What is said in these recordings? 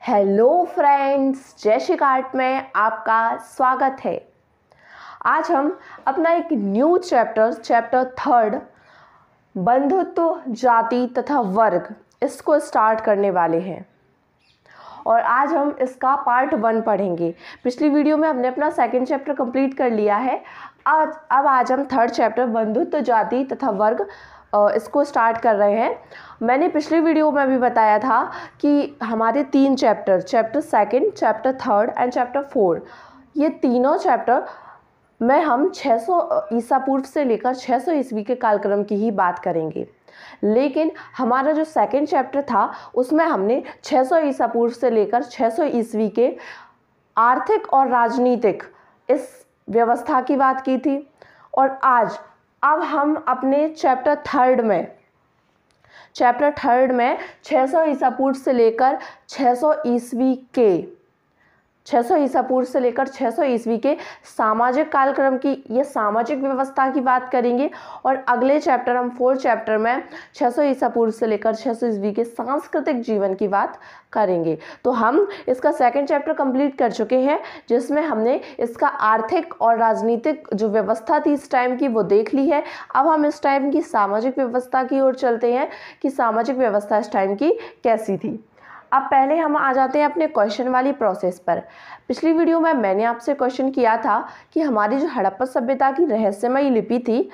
Hello friends, जय Shri cart में आपका स्वागत है। आज हम अपना एक न्यू चैप्टर थर्ड बंधुत्व जाति तथा वर्ग इसको स्टार्ट करने वाले हैं और आज हम इसका पार्ट 1 पढ़ेंगे। पिछली वीडियो में हमने अपना सेकंड चैप्टर कंप्लीट कर लिया है। आज हम थर्ड चैप्टर बंधुत्व जाति तथा वर्ग इसको स्टार्ट कर रहे हैं। मैंने पिछली वीडियो में भी बताया था कि हमारे 3 chapter second, chapter third and chapter 4, ये तीनों चैप्टर में हम 600 ईसा पूर्व से लेकर 600 ईस्वी के कालक्रम की ही बात करेंगे। लेकिन हमारा जो सेकंड चैप्टर था उसमें हमने 600 ईसा पूर्व से लेकर 600 ईस्वी के आर्थिक और राजनीतिक इस व्यवस्था की बात की थी। और अब हम अपने चैप्टर थर्ड में 600 ईसा पूर्व से लेकर 600 ईस्वी के सामाजिक कालक्रम की, ये सामाजिक व्यवस्था की बात करेंगे। और अगले चैप्टर हम 4 चैप्टर में 600 ईसा पूर्व से लेकर 600 ईस्वी के सांस्कृतिक जीवन की बात करेंगे। तो हम इसका सेकंड चैप्टर कंप्लीट कर चुके हैं, जिसमें हमने इसका आर्थिक और राजनीतिक जो व्यवस्था थी इस टाइम की वो देख ली है। अब हम इस टाइम की सामाजिक व्यवस्था की ओर चलते हैं कि सामाजिक व्यवस्था इस टाइम की कैसी थी। अब पहले हम आ जाते हैं अपने क्वेश्चन वाली प्रोसेस पर। पिछली वीडियो में मैंने आपसे क्वेश्चन किया था कि हमारी जो हड़प्पा सभ्यता की रहस्यमयी लिपि थी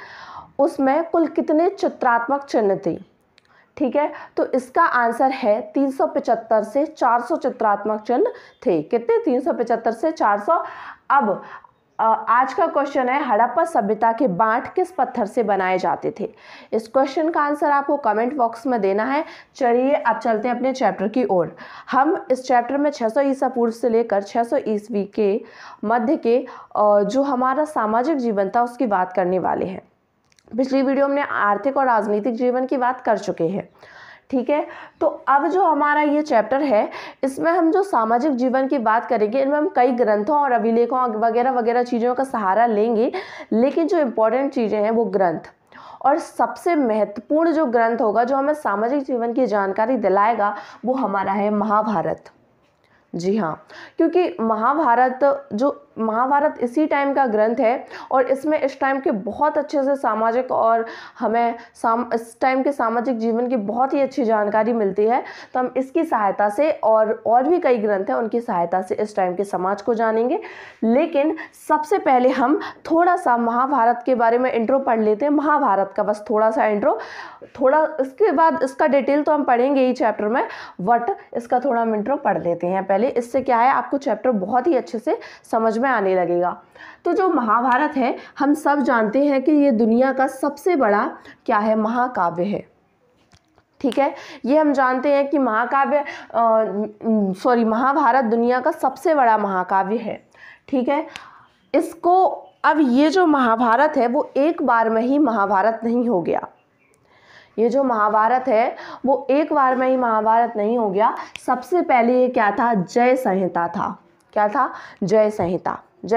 उसमें कुल कितने चित्रात्मक चिन्ह थे। ठीक है, तो इसका आंसर है 375 से 400 चित्रात्मक चिन्ह थे। कितने? 375 से 400। अब आज का क्वेश्चन है, हड़प्पा सभ्यता के बांट किस पत्थर से बनाए जाते थे। इस क्वेश्चन का आंसर आपको कमेंट बॉक्स में देना है। चलिए अब चलते हैं अपने चैप्टर की ओर। हम इस चैप्टर में 600 ईसा पूर्व से लेकर 600 ईस्वी के मध्य के जो हमारा सामाजिक जीवन था उसकी बात करने वाले हैं। पिछली वीडियो में आर्थिक और राजनीतिक जीवन की बात कर चुके हैं। ठीक है, तो अब जो हमारा ये चैप्टर है इसमें हम जो सामाजिक जीवन की बात करेंगे, इनमें हम कई ग्रंथों और अभिलेखों वगैरह चीज़ों का सहारा लेंगे। लेकिन जो इम्पोर्टेंट चीज़ें हैं वो ग्रंथ, और सबसे महत्वपूर्ण जो ग्रंथ होगा जो हमें सामाजिक जीवन की जानकारी दिलाएगा वो हमारा है महाभारत। जी हाँ, क्योंकि महाभारत इसी टाइम का ग्रंथ है और इसमें इस टाइम के बहुत अच्छे से सामाजिक और हमें इस टाइम के सामाजिक जीवन की बहुत ही अच्छी जानकारी मिलती है। तो हम इसकी सहायता से और भी कई ग्रंथ हैं उनकी सहायता से इस टाइम के समाज को जानेंगे। लेकिन सबसे पहले हम थोड़ा सा महाभारत के बारे में इंट्रो पढ़ लेते हैं। महाभारत का बस थोड़ा सा इंट्रो, इसके बाद इसका डिटेल तो हम पढ़ेंगे ही चैप्टर में, बट इसका थोड़ा हम इंट्रो पढ़ लेते हैं पहले। इससे क्या है, आपको चैप्टर बहुत ही अच्छे से समझ में आने लगेगा। तो जो महाभारत है, हम सब जानते हैं कि ये दुनिया का सबसे बड़ा क्या है, महाकाव्य है। ठीक है, ये हम जानते हैं कि महाभारत दुनिया का सबसे बड़ा महाकाव्य है। ठीक है, इसको अब ये जो महाभारत है वो एक बार में ही महाभारत नहीं हो गया। ये जो महाभारत है वो एक बार में ही महाभारत नहीं हो गया। सबसे पहले ये क्या था, जय संहिता था। क्या था? जय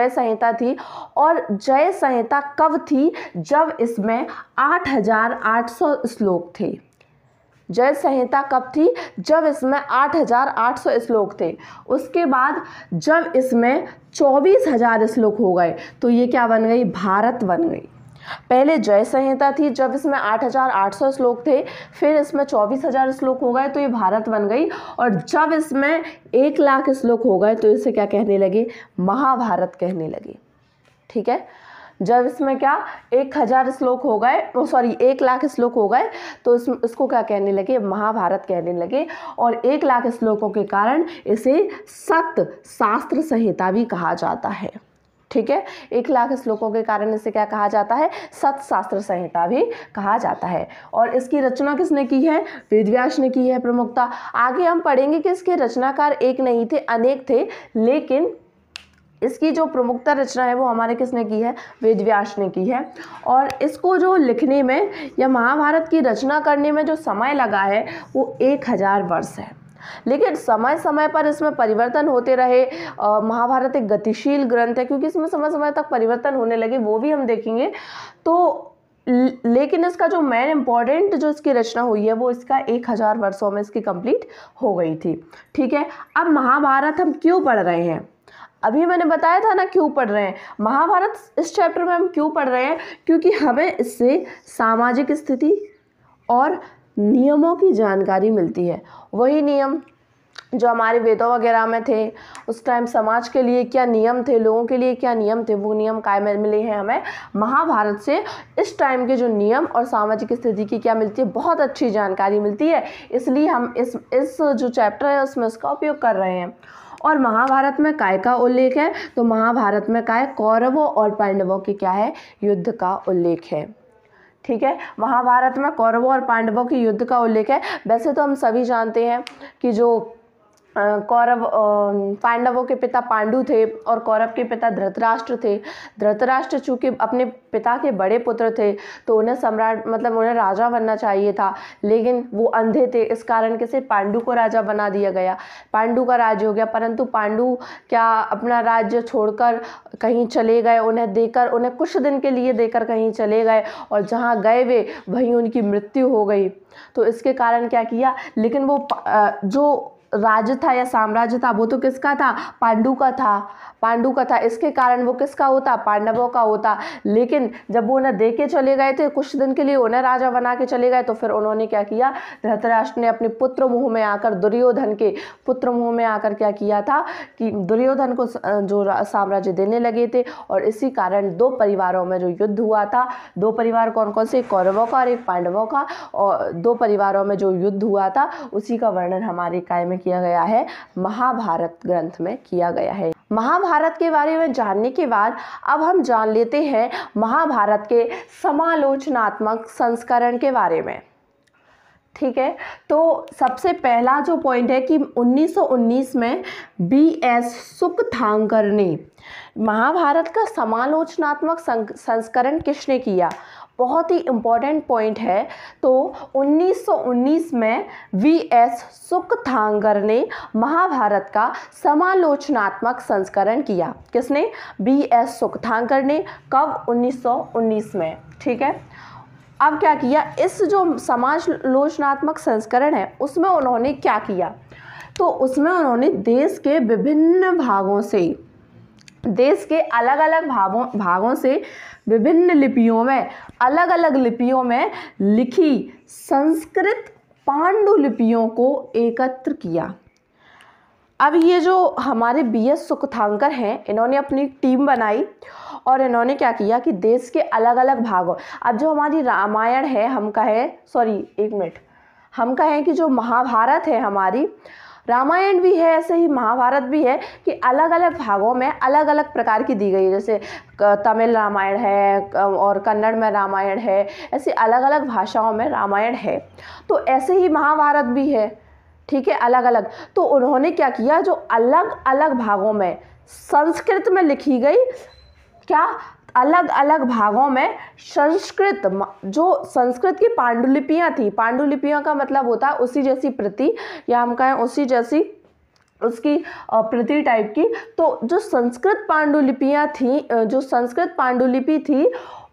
संहिता थी। और जय संहिता कब थी? जब इसमें 8800 श्लोक थे। जय संहिता कब थी? जब इसमें 8800 श्लोक थे। उसके बाद जब इसमें 24,000 श्लोक हो गए तो ये क्या बन गई, भारत बन गई। पहले जय संहिता थी जब इसमें 8800 श्लोक थे, फिर इसमें 24,000 श्लोक हो गए तो ये भारत बन गई। और जब इसमें 1 लाख श्लोक हो गए तो इसे क्या कहने लगे, महाभारत कहने लगे। ठीक है, जब इसमें क्या 1,000 श्लोक हो गए, 1 लाख श्लोक हो गए तो इसको क्या कहने लगे, महाभारत कहने लगे। और 1 लाख श्लोकों के कारण इसे सत शास्त्र संहिता भी कहा जाता है। ठीक है, 1 लाख श्लोकों के कारण इसे क्या कहा जाता है, सत शास्त्र संहिता भी कहा जाता है। और इसकी रचना किसने की है, वेदव्यास ने की है प्रमुखता। आगे हम पढ़ेंगे कि इसके रचनाकार एक नहीं थे, अनेक थे, लेकिन इसकी जो प्रमुखता रचना है वो हमारे किसने की है, वेदव्यास ने की है। और इसको जो लिखने में या महाभारत की रचना करने में जो समय लगा है वो 1000 वर्ष है। लेकिन समय समय पर इसमें परिवर्तन होते रहे। महाभारत एक गतिशील ग्रंथ है क्योंकि इसमें समय समय तक परिवर्तन होने लगे, वो भी हम देखेंगे। तो लेकिन इसका जो मेन इम्पॉर्टेंट जो इसकी रचना हुई है वो इसका 1000 वर्षों में इसकी कंप्लीट हो गई थी। ठीक है, अब महाभारत हम क्यों पढ़ रहे हैं, अभी मैंने बताया था ना क्यों पढ़ रहे हैं महाभारत। इस चैप्टर में हम क्यों पढ़ रहे हैं, क्योंकि हमें इससे सामाजिक स्थिति और नियमों की जानकारी मिलती है। वही नियम जो हमारे वेदों वगैरह में थे, उस टाइम समाज के लिए क्या नियम थे, लोगों के लिए क्या नियम थे, वो नियम काय में मिले हैं हमें महाभारत से। इस टाइम के जो नियम और सामाजिक स्थिति की क्या मिलती है, बहुत अच्छी जानकारी मिलती है, इसलिए हम इस जो चैप्टर है उसमें उसका उपयोग कर रहे हैं। और महाभारत में काय का उल्लेख है, तो महाभारत में काय कौरवों और पांडवों की क्या है, युद्ध का उल्लेख है। ठीक है, महाभारत में कौरवों और पांडवों की युद्ध का उल्लेख है। वैसे तो हम सभी जानते हैं कि जो कौरव पांडवों के पिता पांडु थे और कौरव के पिता धृतराष्ट्र थे। धृतराष्ट्र चूँकि अपने पिता के बड़े पुत्र थे तो उन्हें सम्राट मतलब उन्हें राजा बनना चाहिए था, लेकिन वो अंधे थे, इस कारण के से पांडु को राजा बना दिया गया। पांडु का राज्य हो गया, परंतु पांडु क्या अपना राज्य छोड़कर कहीं चले गए, उन्हें कुछ दिन के लिए देकर कहीं चले गए और जहाँ गए वे वहीं उनकी मृत्यु हो गई। तो इसके कारण क्या किया, लेकिन वो जो राज्य था या साम्राज्य था वो तो किसका था, पांडु का था। इसके कारण वो किसका होता, पांडवों का होता। लेकिन जब वो उन्हें दे के चले गए थे कुछ दिन के लिए, उन्हें राजा बना के चले गए, तो फिर उन्होंने क्या किया, धृतराष्ट्र ने अपने पुत्र मुँह में आकर दुर्योधन के पुत्र मुँह में आकर क्या किया था कि दुर्योधन को जो साम्राज्य देने लगे थे। और इसी कारण दो परिवारों में जो युद्ध हुआ था, दो परिवार कौन कौन से, कौरवों का और एक पांडवों का, और दो परिवारों में जो युद्ध हुआ था उसी का वर्णन हमारे काय में किया गया है, महाभारत ग्रंथ में किया गया है। महाभारत के बारे में जानने के बाद अब हम जान लेते हैं महाभारत के समालोचनात्मक संस्करण के बारे में। ठीक है, तो सबसे पहला जो पॉइंट है कि 1919 में B.S. सुकथांकर ने महाभारत का समालोचनात्मक संस्करण किसने किया, बहुत ही इम्पॉर्टेंट पॉइंट है। तो 1919 में V.S. सुकथांकर ने महाभारत का समालोचनात्मक संस्करण किया। किसने, B.S. सुकथांकर ने। कब, 1919 में। ठीक है, अब क्या किया, इस जो समालोचनात्मक संस्करण है उसमें उन्होंने क्या किया, तो उसमें उन्होंने देश के विभिन्न भागों से, देश के अलग अलग भागों से विभिन्न लिपियों में, अलग अलग लिपियों में लिखी संस्कृत पांडुलिपियों को एकत्र किया। अब ये जो हमारे B.S. सुकथांकर हैं, इन्होंने अपनी टीम बनाई और इन्होंने क्या किया कि देश के अलग अलग भागों, अब जो हमारी रामायण है, हम कहें कि जो महाभारत है, हमारी रामायण भी है, ऐसे ही महाभारत भी है कि अलग अलग भागों में अलग अलग प्रकार की दी गई है। जैसे तमिल रामायण है और कन्नड़ में रामायण है, ऐसे अलग अलग भाषाओं में रामायण है। तो ऐसे ही महाभारत भी है। ठीक है, अलग अलग। तो उन्होंने क्या किया, जो अलग अलग भागों में संस्कृत में लिखी गई, क्या, अलग अलग भागों में संस्कृत, जो संस्कृत की पांडुलिपियां थी, पांडुलिपियां का मतलब होता है उसी जैसी प्रति, या हम कहें उसी जैसी उसकी प्रति टाइप की। तो जो संस्कृत पांडुलिपियां थी, जो संस्कृत पांडुलिपि थी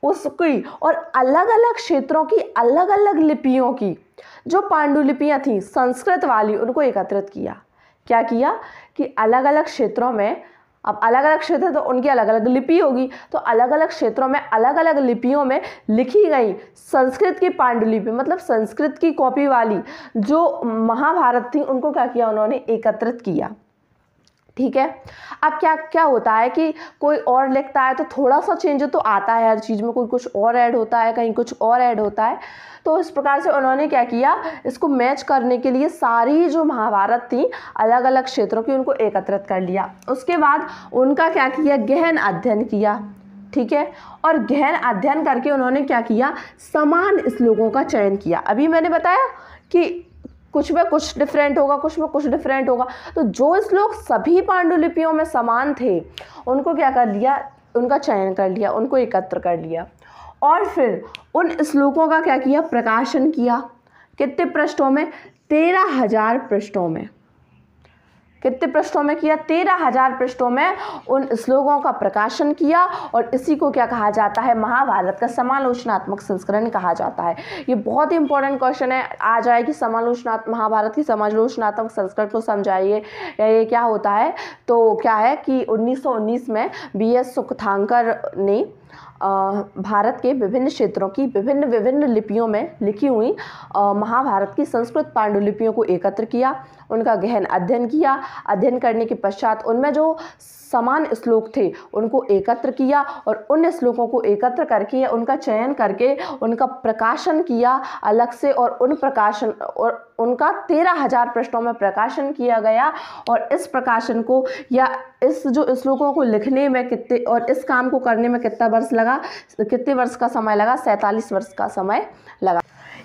उसकी, और अलग अलग क्षेत्रों की अलग अलग लिपियों की जो पांडुलिपियां थी संस्कृत वाली, उनको एकत्रित किया। क्या किया कि अलग अलग क्षेत्रों में, अब अलग अलग क्षेत्र तो उनकी अलग अलग लिपि होगी, तो अलग अलग क्षेत्रों में अलग अलग लिपियों में लिखी गई संस्कृत की पांडुलिपि, मतलब संस्कृत की कॉपी वाली जो महाभारत थी, उनको क्या किया, उन्होंने एकत्रित किया। ठीक है, अब क्या होता है कि कोई और लिखता है तो थोड़ा सा चेंज तो आता है हर चीज़ में, कोई कुछ और ऐड होता है, कहीं कुछ और ऐड होता है। तो इस प्रकार से उन्होंने क्या किया, इसको मैच करने के लिए सारी जो महाभारत थी अलग अलग क्षेत्रों की, उनको एकत्रित कर लिया। उसके बाद उनका क्या किया, गहन अध्ययन किया। ठीक है, और गहन अध्ययन करके उन्होंने क्या किया, समान श्लोकों का चयन किया। अभी मैंने बताया कि कुछ में कुछ डिफरेंट होगा, कुछ में कुछ डिफरेंट होगा, तो जो श्लोक सभी पांडुलिपियों में समान थे उनको क्या कर लिया, उनका चयन कर लिया, उनको एकत्र कर लिया। और फिर उन श्लोकों का क्या किया, प्रकाशन किया। कितने पृष्ठों में, 13,000 पृष्ठों में। कितने पृष्ठों में किया? 13,000 पृष्ठों में उन श्लोकों का प्रकाशन किया और इसी को क्या कहा जाता है? महाभारत का समालोचनात्मक संस्करण कहा जाता है। ये बहुत ही इंपॉर्टेंट क्वेश्चन है, आ जाए कि महाभारत की समालोचनात्मक संस्करण को समझाइए, ये क्या होता है? तो क्या है कि 1919 में BS सुकथांकर ने भारत के विभिन्न क्षेत्रों की विभिन्न लिपियों में लिखी हुई महाभारत की संस्कृत पांडुलिपियों को एकत्र किया, उनका गहन अध्ययन किया। अध्ययन करने के पश्चात उनमें जो समान श्लोक थे उनको एकत्र किया और उन श्लोकों को एकत्र करके उनका चयन करके उनका प्रकाशन किया अलग से, और उनका 13,000 पृष्ठों में प्रकाशन किया गया। और इस प्रकाशन को या इस जो श्लोकों को लिखने में कितने और इस काम को करने में कितने वर्ष का समय लगा? 47 वर्ष का समय लगा।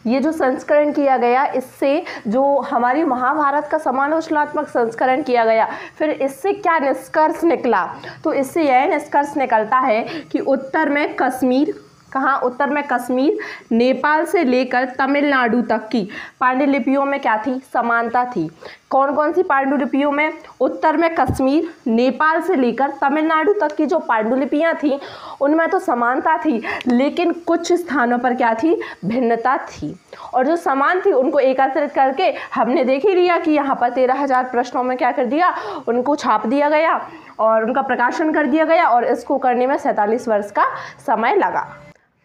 ये जो संस्करण किया गया, इससे जो हमारी महाभारत का समालोचनात्मक संस्करण किया गया, फिर इससे क्या निष्कर्ष निकला? तो इससे यह निष्कर्ष निकलता है कि उत्तर में कश्मीर, कहाँ? उत्तर में कश्मीर, नेपाल से लेकर तमिलनाडु तक की पांडुलिपियों में क्या थी? समानता थी। कौन कौन सी पांडुलिपियों में? उत्तर में कश्मीर, नेपाल से लेकर तमिलनाडु तक की जो पांडुलिपियाँ थी उनमें तो समानता थी, लेकिन कुछ स्थानों पर क्या थी? भिन्नता थी। और जो समान थी उनको एकत्रित करके हमने देख ही लिया कि यहाँ पर 13,000 पृष्ठों में क्या कर दिया? उनको छाप दिया गया और उनका प्रकाशन कर दिया गया, और इसको करने में 47 वर्ष का समय लगा।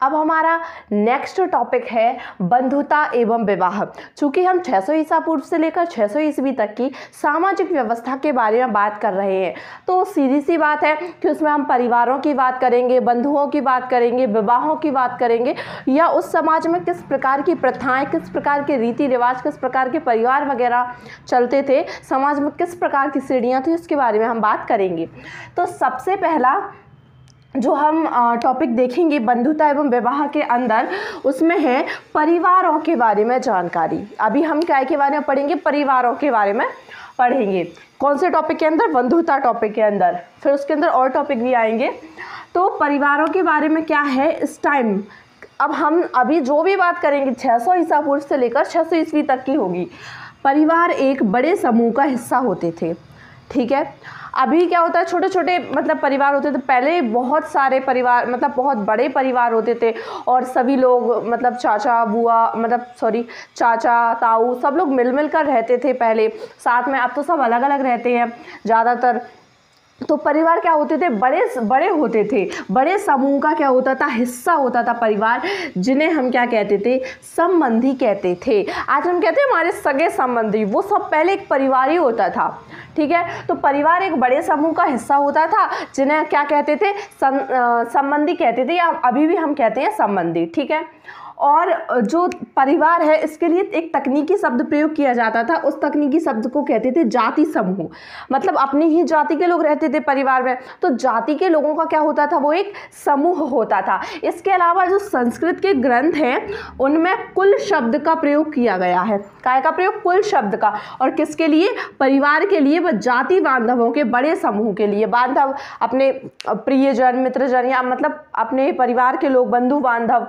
अब हमारा नेक्स्ट टॉपिक है बंधुता एवं विवाह। चूँकि हम 600 ईसा पूर्व से लेकर 600 ईस्वी तक की सामाजिक व्यवस्था के बारे में बात कर रहे हैं, तो सीधी सी बात है कि उसमें हम परिवारों की बात करेंगे, बंधुओं की बात करेंगे, विवाहों की बात करेंगे, या उस समाज में किस प्रकार की प्रथाएं, किस प्रकार के रीति रिवाज, किस प्रकार के परिवार वगैरह चलते थे, समाज में किस प्रकार की श्रेणियाँ थी, उसके बारे में हम बात करेंगे। तो सबसे पहला जो हम टॉपिक देखेंगे बंधुता एवं विवाह के अंदर, उसमें है परिवारों के बारे में जानकारी। अभी हम क्या के बारे में पढ़ेंगे? परिवारों के बारे में पढ़ेंगे। कौन से टॉपिक के अंदर? बंधुता टॉपिक के अंदर। फिर उसके अंदर और टॉपिक भी आएंगे। तो परिवारों के बारे में क्या है इस टाइम? अब हम अभी जो भी बात करेंगे 600 ईसा पूर्व से लेकर 600 ईस्वी तक की होगी। परिवार एक बड़े समूह का हिस्सा होते थे, ठीक है। अभी क्या होता है, छोटे छोटे मतलब परिवार होते थे। पहले बहुत सारे परिवार, मतलब बहुत बड़े परिवार होते थे और सभी लोग मतलब चाचा ताऊ सब लोग मिल कर रहते थे पहले साथ में। अब तो सब अलग अलग रहते हैं ज़्यादातर। तो परिवार क्या होते थे? बड़े होते थे। बड़े समूह का क्या होता था? हिस्सा होता था परिवार, जिन्हें हम क्या कहते थे? संबंधी कहते थे। आज हम कहते हैं हमारे सगे संबंधी, वो सब पहले एक परिवार ही होता था, ठीक है। तो परिवार एक बड़े समूह का हिस्सा होता था, जिन्हें क्या कहते थे? संबंधी कहते थे, या अभी भी हम कहते हैं संबंधी, ठीक है। और जो परिवार है इसके लिए एक तकनीकी शब्द प्रयोग किया जाता था। उस तकनीकी शब्द को कहते थे जाति समूह। मतलब अपनी ही जाति के लोग रहते थे परिवार में, तो जाति के लोगों का क्या होता था? वो एक समूह होता था। इसके अलावा जो संस्कृत के ग्रंथ हैं उनमें कुल शब्द का प्रयोग किया गया है। काय का प्रयोग? कुल शब्द का। और किसके लिए? परिवार के लिए, व जाति बांधवों के बड़े समूह के लिए। बांधव अपने प्रियजन, मित्रजन, या मतलब अपने परिवार के लोग, बंधु बांधव।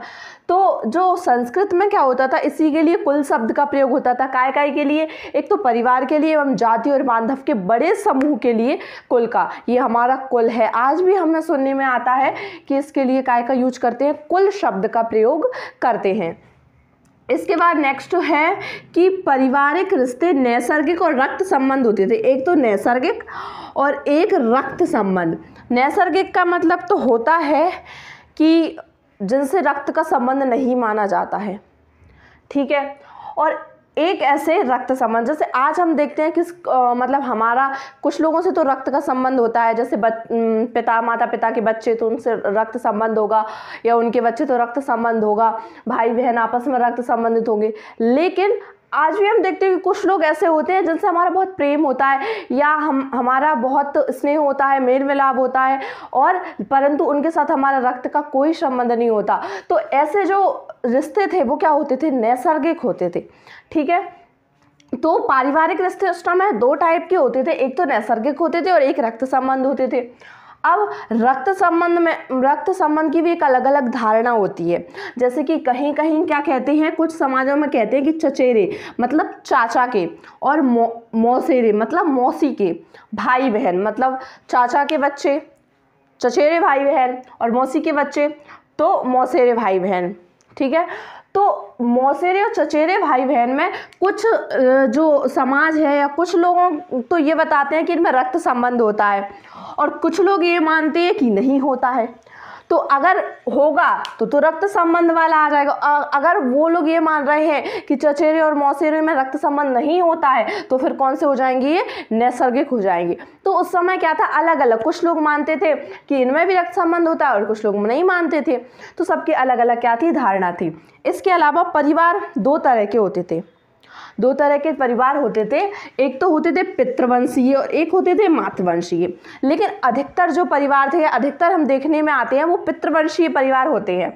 तो जो संस्कृत में क्या होता था, इसी के लिए कुल शब्द का प्रयोग होता था। काय के लिए? एक तो परिवार के लिए एवं जाति और बांधव के बड़े समूह के लिए कुल का। ये हमारा कुल है। आज भी हमें सुनने में आता है कि इसके लिए काय का यूज करते हैं, कुल शब्द का प्रयोग करते हैं। इसके बाद नेक्स्ट है कि पारिवारिक रिश्ते नैसर्गिक और रक्त संबंध होते थे। एक तो नैसर्गिक और एक रक्त संबंध। नैसर्गिक का मतलब तो होता है कि जिनसे रक्त का संबंध नहीं माना जाता है, ठीक है। और एक ऐसे रक्त संबंध, जैसे आज हम देखते हैं कि मतलब हमारा कुछ लोगों से तो रक्त का संबंध होता है, जैसे माता पिता के बच्चे तो उनसे रक्त संबंध होगा, या उनके बच्चे तो रक्त संबंध होगा, भाई बहन आपस में रक्त संबंधित होंगे। लेकिन आज भी हम देखते हैं कि कुछ लोग ऐसे होते हैं जिनसे हमारा बहुत प्रेम होता है, या हमारा बहुत स्नेह होता है, मेल मिलाप होता है, और परंतु उनके साथ हमारा रक्त का कोई संबंध नहीं होता। तो ऐसे जो रिश्ते थे वो क्या होते थे? नैसर्गिक होते थे, ठीक है। तो पारिवारिक रिश्ते उस समय दो टाइप के होते थे, एक तो नैसर्गिक होते थे और एक रक्त संबंध होते थे। अब रक्त संबंध की भी एक अलग अलग धारणा होती है। जैसे कि कहीं कहीं क्या कहते हैं, कुछ समाजों में कहते हैं कि चचेरे मतलब चाचा के, और मौसेरे मतलब मौसी के भाई बहन, मतलब चाचा के बच्चे चचेरे भाई बहन और मौसी के बच्चे तो मौसेरे भाई बहन। ठीक है, तो मौसेरे और चचेरे भाई बहन में कुछ जो समाज है या कुछ लोगों तो ये बताते हैं कि इनमें रक्त संबंध होता है, और कुछ लोग ये मानते हैं कि नहीं होता है। तो अगर होगा तो रक्त संबंध वाला आ जाएगा। अगर वो लोग ये मान रहे हैं कि चचेरे और मौसेरे में रक्त संबंध नहीं होता है, तो फिर कौन से हो जाएंगे, ये नैसर्गिक हो जाएंगे। तो उस समय क्या था, अलग अलग, कुछ लोग मानते थे कि इनमें भी रक्त संबंध होता है और कुछ लोग नहीं मानते थे। तो सबकी अलग अलग क्या थी, धारणा थी। इसके अलावा परिवार दो तरह के होते थे, दो तरह के परिवार होते थे। एक तो होते थे पितृवंशीय और एक होते थे मातृवंशीय। लेकिन अधिकतर जो परिवार थे, अधिकतर हम देखने में आते हैं वो पितृवंशीय परिवार होते हैं।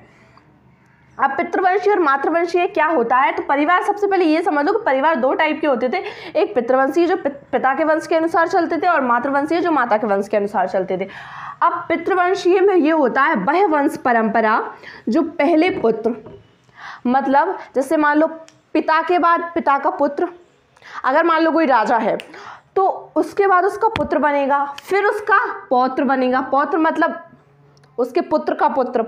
अब पितृवंशीय और मातृवंशीय क्या होता है, तो परिवार सबसे पहले ये समझ लो कि परिवार दो टाइप के होते थे। एक पितृवंशीय जो पिता के वंश के अनुसार चलते थे, और मातृवंशीय जो माता के वंश के अनुसार चलते थे। अब पितृवंशीय में ये होता है वह वंश परंपरा जो पहले पुत्र, मतलब जैसे मान लो पिता के बाद पिता का पुत्र, अगर मान लो कोई राजा है तो उसके बाद उसका पुत्र बनेगा, फिर उसका पौत्र बनेगा, पौत्र मतलब उसके पुत्र का पुत्र,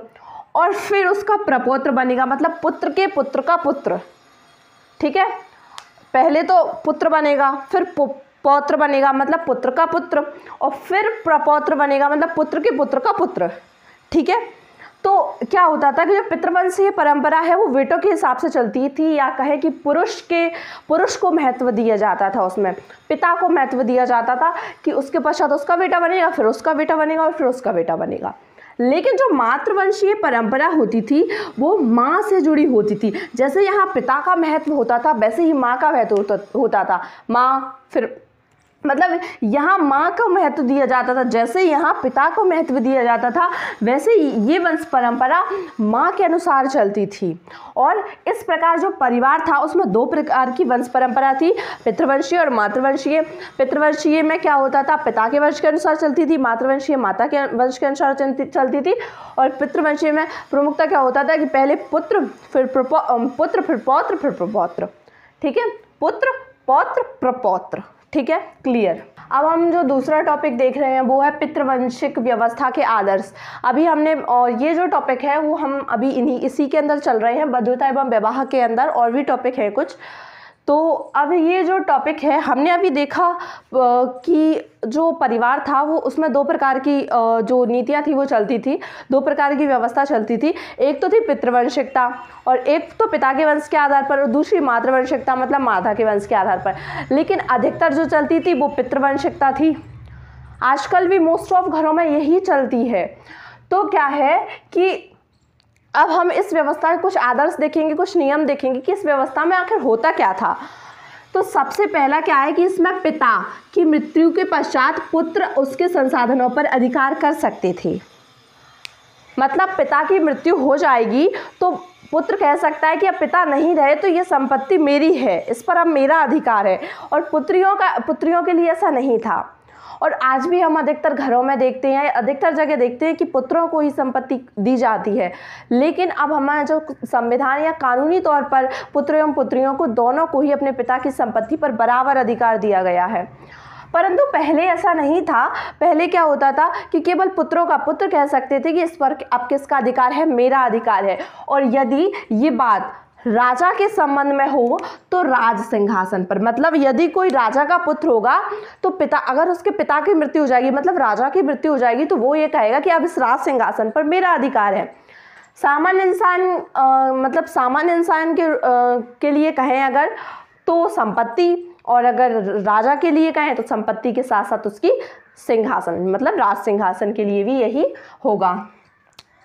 और फिर उसका प्रपौत्र बनेगा, मतलब पुत्र के पुत्र का पुत्र। ठीक है, पहले तो पुत्र बनेगा, फिर पौत्र बनेगा मतलब पुत्र का पुत्र, और फिर प्रपौत्र बनेगा मतलब पुत्र के पुत्र का पुत्र। ठीक है, तो क्या होता था कि जो पितृवंशीय परंपरा है वो बेटों के हिसाब से चलती थी, या कहे कि पुरुष को महत्व दिया जाता था, उसमें पिता को महत्व दिया जाता था कि उसके पश्चात उसका बेटा बनेगा, फिर उसका बेटा बनेगा और फिर उसका बेटा बनेगा। लेकिन जो मातृवंशीय परंपरा होती थी वो माँ से जुड़ी होती थी। जैसे यहाँ पिता का महत्व होता था वैसे ही माँ का महत्व होता था। माँ, फिर मतलब यहाँ माँ को महत्व दिया जाता था, जैसे यहाँ पिता को महत्व दिया जाता था वैसे ये वंश परंपरा माँ के अनुसार चलती थी। और इस प्रकार जो परिवार था उसमें दो प्रकार की वंश परंपरा थी, पितृवंशीय और मातृवंशीय। पितृवंशीय में क्या होता था, पिता के वंश के अनुसार चलती थी, मातृवंशीय माता के वंश के अनुसार चलती थी। और पितृवंशीय में प्रमुखता क्या होता था कि पहले पुत्र, फिर पुत्र, फिर पौत्र, फिर प्रपौत्र। ठीक है, पुत्र, पौत्र, प्रपौत्र। ठीक है, क्लियर। अब हम जो दूसरा टॉपिक देख रहे हैं वो है पितृवंशिक व्यवस्था के आदर्श। अभी हमने, और ये जो टॉपिक है वो हम अभी इसी के अंदर चल रहे हैं, बद्धता एवं विवाह के अंदर और भी टॉपिक है कुछ। तो अब ये जो टॉपिक है हमने अभी देखा कि जो परिवार था वो उसमें दो प्रकार की जो नीतियाँ थी वो चलती थी, दो प्रकार की व्यवस्था चलती थी। एक तो थी पितृवंशिकता और एक तो पिता के वंश के आधार पर, और दूसरी मातृवंशिकता मतलब माता के वंश के आधार पर। लेकिन अधिकतर जो चलती थी वो पितृवंशिकता थी। आजकल भी मोस्ट ऑफ घरों में यही चलती है। तो क्या है कि अब हम इस व्यवस्था के कुछ आदर्श देखेंगे, कुछ नियम देखेंगे कि इस व्यवस्था में आखिर होता क्या था। तो सबसे पहला क्या है कि इसमें पिता की मृत्यु के पश्चात पुत्र उसके संसाधनों पर अधिकार कर सकते थे। मतलब पिता की मृत्यु हो जाएगी तो पुत्र कह सकता है कि अब पिता नहीं रहे तो ये संपत्ति मेरी है, इस पर अब मेरा अधिकार है। और पुत्रियों के लिए ऐसा नहीं था। और आज भी हम अधिकतर घरों में देखते हैं, अधिकतर जगह देखते हैं कि पुत्रों को ही संपत्ति दी जाती है। लेकिन अब हमारा जो संविधान या कानूनी तौर पर पुत्र एवं पुत्रियों को दोनों को ही अपने पिता की संपत्ति पर बराबर अधिकार दिया गया है। परंतु पहले ऐसा नहीं था। पहले क्या होता था कि केवल पुत्रों का पुत्र कह सकते थे कि इस पर अब किसका अधिकार है, मेरा अधिकार है। और यदि ये बात राजा के संबंध में हो तो राज सिंहासन पर, मतलब यदि कोई राजा का पुत्र होगा तो पिता, अगर उसके पिता की मृत्यु हो जाएगी, मतलब राजा की मृत्यु हो जाएगी, तो वो ये कहेगा कि अब इस राज सिंहासन पर मेरा अधिकार है। सामान्य इंसान मतलब सामान्य इंसान के लिए कहें अगर तो संपत्ति, और अगर राजा के लिए कहें तो संपत्ति के साथ साथ उसकी सिंहासन, मतलब राज सिंहासन के लिए भी यही होगा।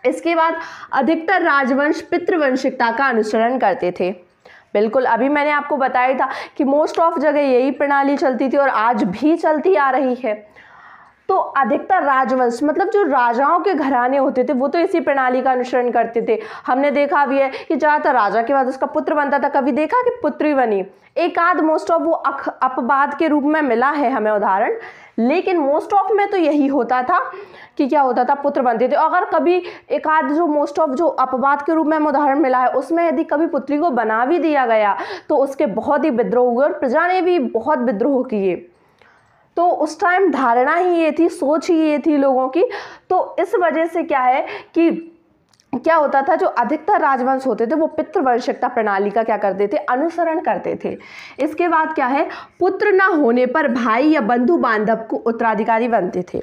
इसके बाद अधिकतर राजवंश पितृवंशिकता का अनुसरण करते थे। बिल्कुल, अभी मैंने आपको बताया था कि मोस्ट ऑफ जगह यही प्रणाली चलती थी और आज भी चलती आ रही है। तो अधिकतर राजवंश मतलब जो राजाओं के घराने होते थे वो तो इसी प्रणाली का अनुसरण करते थे। हमने देखा भी है कि ज़्यादातर राजा के बाद उसका पुत्र बनता था, कभी देखा कि पुत्री बनी, एक आध मोस्ट ऑफ वो अपवाद के रूप में मिला है हमें उदाहरण, लेकिन मोस्ट ऑफ में तो यही होता था कि क्या होता था, पुत्र बनते थे। अगर कभी एक आध जो मोस्ट ऑफ जो अपवाद के रूप में उदाहरण मिला है, उसमें यदि कभी पुत्री को बना भी दिया गया तो उसके बहुत ही विद्रोह हुए और प्रजा ने भी बहुत विद्रोह किए। तो उस टाइम धारणा ही ये थी, सोच ही ये थी लोगों की। तो इस वजह से क्या है कि क्या होता था, जो अधिकतर राजवंश होते थे वो पितृवंशिकता प्रणाली का क्या करते थे, अनुसरण करते थे। इसके बाद क्या है, पुत्र ना होने पर भाई या बंधु बांधव को उत्तराधिकारी बनते थे।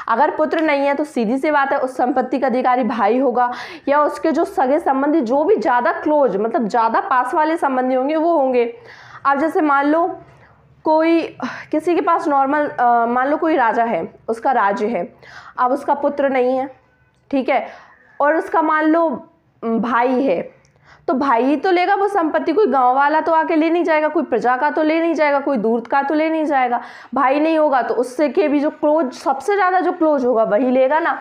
अगर पुत्र नहीं है तो सीधी सी बात है उस संपत्ति का अधिकारी भाई होगा, या उसके जो सगे संबंधी, जो भी ज़्यादा क्लोज मतलब ज़्यादा पास वाले संबंधी होंगे वो होंगे। अब जैसे मान लो कोई किसी के पास नॉर्मल, मान लो कोई राजा है, उसका राज्य है, अब उसका पुत्र नहीं है, ठीक है, और उसका मान लो भाई है, तो भाई ही तो लेगा वो संपत्ति, कोई गांव वाला तो आके ले नहीं जाएगा, कोई प्रजा का तो ले नहीं जाएगा, कोई दूर का तो ले नहीं जाएगा। भाई नहीं होगा तो उससे के भी जो क्लोज, सबसे ज़्यादा जो क्लोज होगा वही लेगा ना।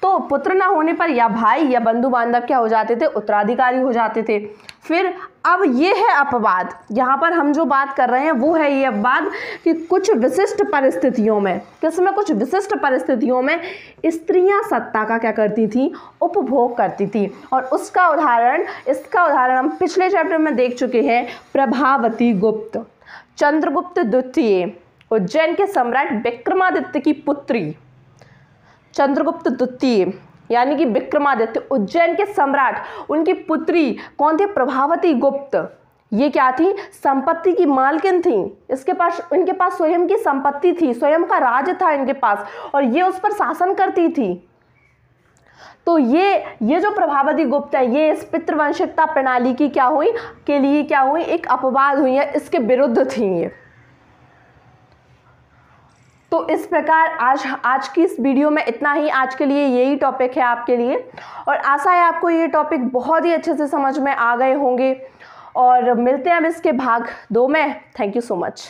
तो पुत्र ना होने पर या भाई या बंधु बांधव क्या हो जाते थे, उत्तराधिकारी हो जाते थे। फिर अब ये है अपवाद, यहाँ पर हम जो बात कर रहे हैं वो है ये अपवाद कि कुछ विशिष्ट परिस्थितियों में, किसमें, कुछ विशिष्ट परिस्थितियों में स्त्रियां सत्ता का क्या करती थी, उपभोग करती थी। और उसका उदाहरण, इसका उदाहरण हम पिछले चैप्टर में देख चुके हैं, प्रभावती गुप्त, चंद्रगुप्त द्वितीय, उज्जैन के सम्राट विक्रमादित्य की पुत्री चंद्रगुप्त द्वितीय यानी कि विक्रमादित्य, उज्जैन के सम्राट, उनकी पुत्री कौन थी, प्रभावती गुप्त। ये क्या थी, संपत्ति की मालकिन थी। इनके पास स्वयं की संपत्ति थी, स्वयं का राज था इनके पास, और ये उस पर शासन करती थी। तो ये जो प्रभावती गुप्त है, ये इस पितृवंशिकता प्रणाली की क्या हुई, के लिए क्या हुई, एक अपवाद हुई है, इसके विरुद्ध थी ये। तो इस प्रकार आज की इस वीडियो में इतना ही। आज के लिए यही टॉपिक है आपके लिए, और आशा है आपको ये टॉपिक बहुत ही अच्छे से समझ में आ गए होंगे। और मिलते हैं अब इसके भाग 2 में। Thank you so much.